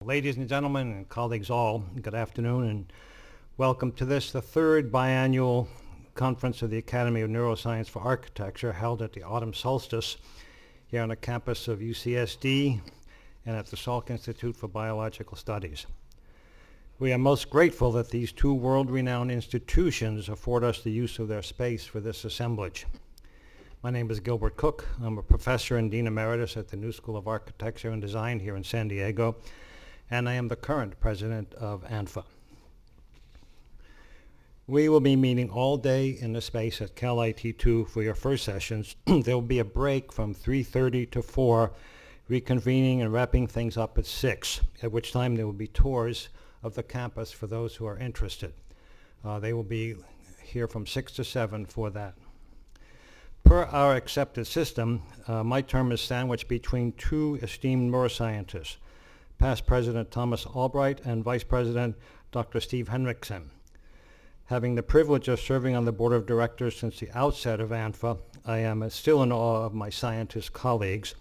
Ladies and gentlemen and colleagues all, good afternoon and welcome to the third biannual conference of the Academy of Neuroscience for Architecture held at the autumn solstice here on the campus of UCSD and at the Salk Institute for Biological Studies. We are most grateful that these two world-renowned institutions afford us the use of their space for this assemblage. My name is Gil Cooke. I'm a professor and dean emeritus at the New School of Architecture and Design here in San Diego, and I am the current president of ANFA. We will be meeting all day in the space at Cal IT2 for your first sessions. There will be a break from 3:30 to 4, reconvening and wrapping things up at 6, at which time there will be tours of the campus for those who are interested. They will be here from 6 to 7 for that. Per our accepted system, my term is sandwiched between two esteemed neuroscientists, past President Thomas Albright and Vice President Dr. Steve Henriksen. Having the privilege of serving on the board of directors since the outset of ANFA, I am still in awe of my scientist colleagues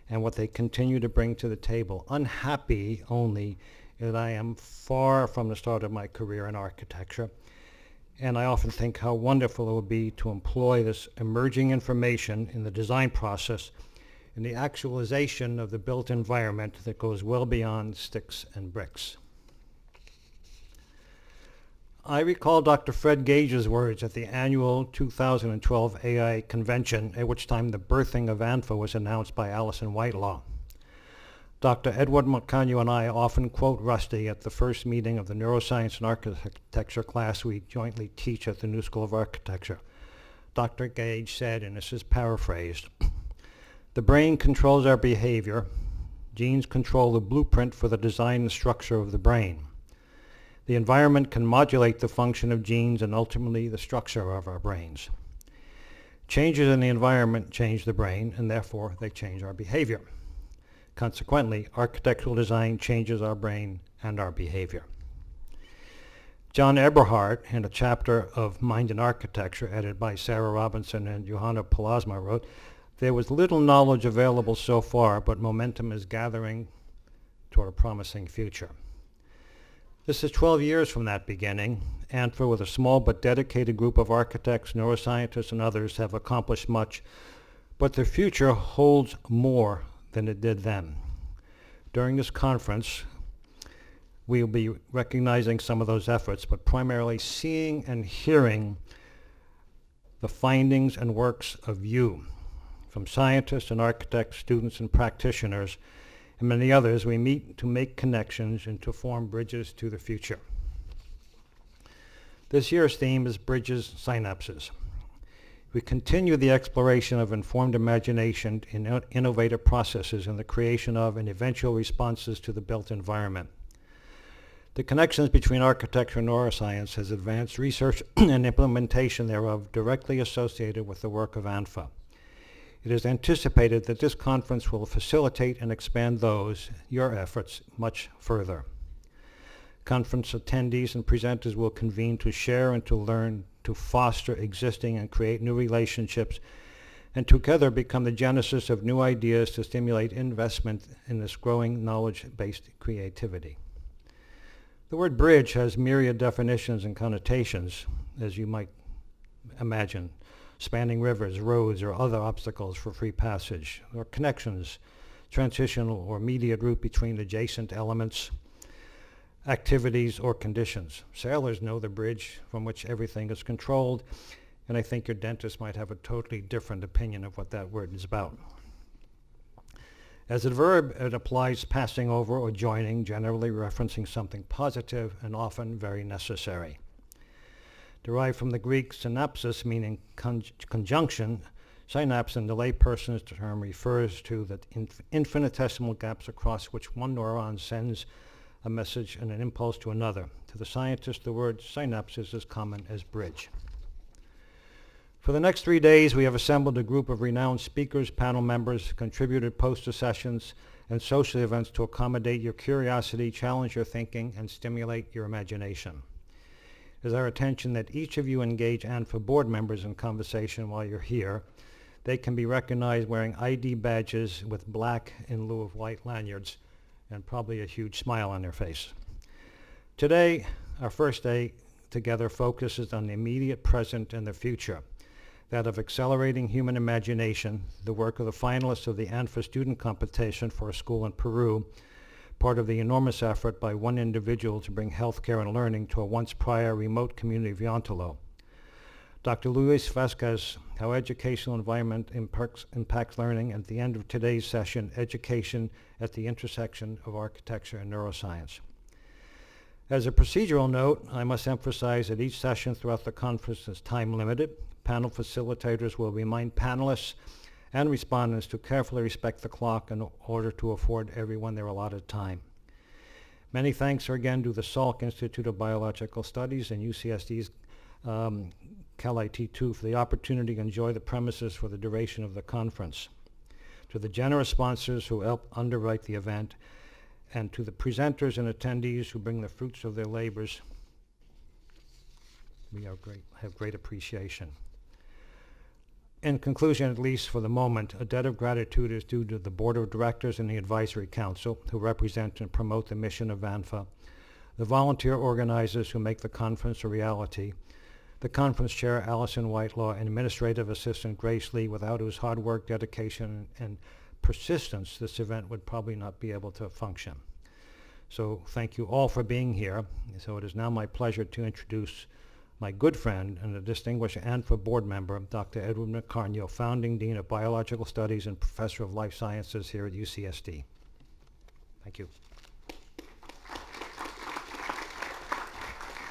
and what they continue to bring to the table. Unhappy only that I am far from the start of my career in architecture, and I often think how wonderful it would be to employ this emerging information in the design process and the actualization of the built environment that goes well beyond sticks and bricks. I recall Dr. Fred Gage's words at the annual 2012 AI convention, at which time the birthing of ANFA was announced by Alison Whitelaw. Dr. Edward Marcano and I often quote Rusty at the first meeting of the Neuroscience and Architecture class we jointly teach at the New School of Architecture. Dr. Gage said, and this is paraphrased, "The brain controls our behavior. Genes control the blueprint for the design and structure of the brain. The environment can modulate the function of genes and ultimately the structure of our brains. Changes in the environment change the brain, and therefore they change our behavior. Consequently, architectural design changes our brain and our behavior." John Eberhardt, in a chapter of Mind in Architecture edited by Sarah Robinson and Johanna Palazma, wrote, "There was little knowledge available so far, but momentum is gathering toward a promising future." This is 12 years from that beginning. ANFA, with a small but dedicated group of architects, neuroscientists, and others, have accomplished much, but the future holds more than it did then. During this conference, we will be recognizing some of those efforts, but primarily seeing and hearing the findings and works of you, from scientists and architects, students and practitioners, and many others. We meet to make connections and to form bridges to the future. This year's theme is BridgeSynapses. We continue the exploration of informed imagination in innovative processes and the creation of and eventual responses to the built environment. The connections between architecture and neuroscience has advanced research and implementation thereof directly associated with the work of ANFA. It is anticipated that this conference will facilitate and expand your efforts, much further. Conference attendees and presenters will convene to share and to learn, to foster existing and create new relationships, and together become the genesis of new ideas to stimulate investment in this growing knowledge-based creativity. The word bridge has myriad definitions and connotations, as you might imagine: spanning rivers, roads, or other obstacles for free passage, or connections, transitional or immediate route between adjacent elements, activities, or conditions. Sailors know the bridge from which everything is controlled, and I think your dentist might have a totally different opinion of what that word is about. As a verb, it applies passing over or joining, generally referencing something positive and often very necessary. Derived from the Greek synapsis, meaning conjunction, synapse in the layperson's term refers to the infinitesimal gaps across which one neuron sends a message and an impulse to another. To the scientist, the word synapse is as common as bridge. For the next 3 days, we have assembled a group of renowned speakers, panel members, contributed poster sessions, and social events to accommodate your curiosity, challenge your thinking, and stimulate your imagination. It is our intention that each of you engage ANFA board members in conversation while you're here. They can be recognized wearing ID badges with black in lieu of white lanyards and probably a huge smile on their face. Today, our first day together focuses on the immediate present and the future, that of accelerating human imagination, the work of the finalists of the ANFA student competition for a school in Peru, part of the enormous effort by one individual to bring healthcare and learning to a once prior remote community of Yontalo. Dr. Luis Vasquez, How Educational Environment Impacts Learning, at the end of today's session, Education at the Intersection of Architecture and Neuroscience. As a procedural note, I must emphasize that each session throughout the conference is time limited. Panel facilitators will remind panelists and respondents to carefully respect the clock in order to afford everyone their allotted time. Many thanks are again to the Salk Institute of Biological Studies and UCSD's CalIT2 for the opportunity to enjoy the premises for the duration of the conference. To the generous sponsors who help underwrite the event, and to the presenters and attendees who bring the fruits of their labors, we have great appreciation. In conclusion, at least for the moment, a debt of gratitude is due to the Board of Directors and the Advisory Council, who represent and promote the mission of ANFA, the volunteer organizers who make the conference a reality, the conference chair, Allison Whitelaw, and administrative assistant, Grace Lee, without whose hard work, dedication, and persistence, this event would probably not be able to function. So thank you all for being here. So it is now my pleasure to introduce my good friend and a distinguished ANFA board member, Dr. Edward McCarnio, founding Dean of Biological Studies and Professor of Life Sciences here at UCSD. Thank you.